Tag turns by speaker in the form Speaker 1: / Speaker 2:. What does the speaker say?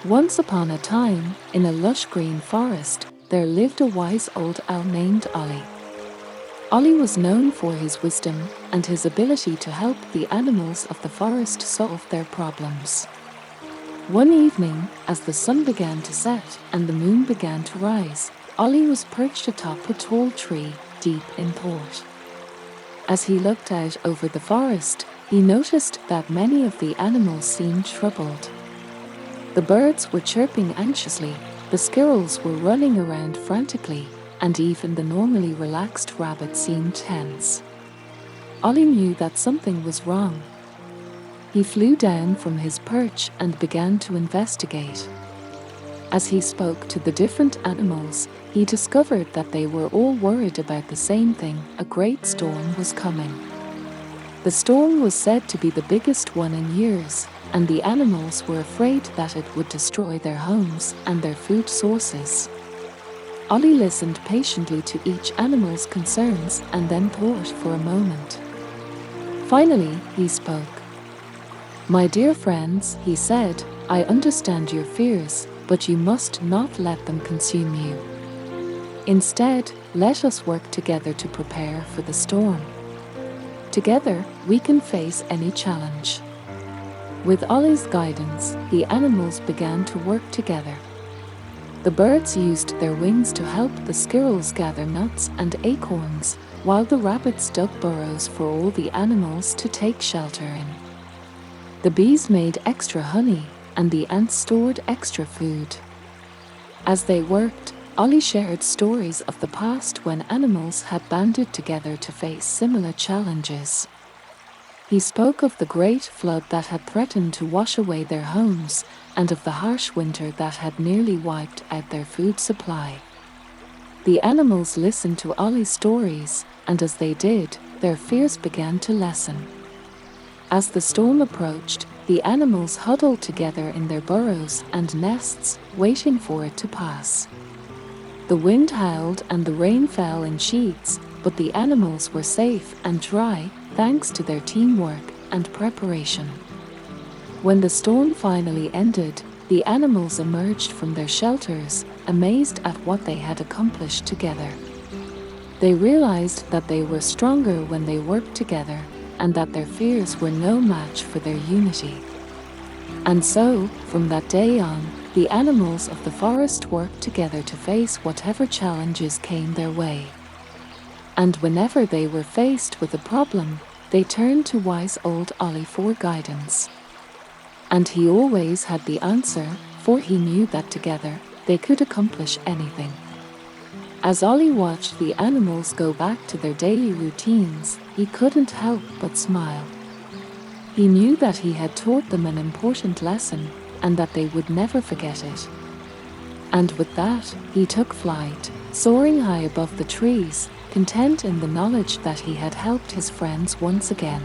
Speaker 1: Once upon a time, in a lush green forest, there lived a wise old owl named Ollie. Ollie was known for his wisdom and his ability to help the animals of the forest solve their problems. One evening, as the sun began to set and the moon began to rise, Ollie was perched atop a tall tree, deep in thought. As he looked out over the forest, he noticed that many of the animals seemed troubled. The birds were chirping anxiously, the squirrels were running around frantically, and even the normally relaxed rabbit seemed tense. Ollie knew that something was wrong. He flew down from his perch and began to investigate. As he spoke to the different animals, he discovered that they were all worried about the same thing: a great storm was coming. The storm was said to be the biggest one in years, and the animals were afraid that it would destroy their homes and their food sources. Ollie listened patiently to each animal's concerns and then thought for a moment. Finally, he spoke. "My dear friends," he said, "I understand your fears, but you must not let them consume you. Instead, let us work together to prepare for the storm. Together, we can face any challenge." With Ollie's guidance, the animals began to work together. The birds used their wings to help the squirrels gather nuts and acorns, while the rabbits dug burrows for all the animals to take shelter in. The bees made extra honey, and the ants stored extra food. As they worked, Ollie shared stories of the past when animals had banded together to face similar challenges. He spoke of the great flood that had threatened to wash away their homes, and of the harsh winter that had nearly wiped out their food supply. The animals listened to Ollie's stories, and as they did, their fears began to lessen. As the storm approached, the animals huddled together in their burrows and nests, waiting for it to pass. The wind howled and the rain fell in sheets, but the animals were safe and dry, thanks to their teamwork and preparation. When the storm finally ended, the animals emerged from their shelters, amazed at what they had accomplished together. They realized that they were stronger when they worked together, and that their fears were no match for their unity. And so, from that day on, the animals of the forest worked together to face whatever challenges came their way. And whenever they were faced with a problem, they turned to wise old Ollie for guidance. And he always had the answer, for he knew that together, they could accomplish anything. As Ollie watched the animals go back to their daily routines, he couldn't help but smile. He knew that he had taught them an important lesson, and that they would never forget it. And with that, he took flight, soaring high above the trees, content in the knowledge that he had helped his friends once again.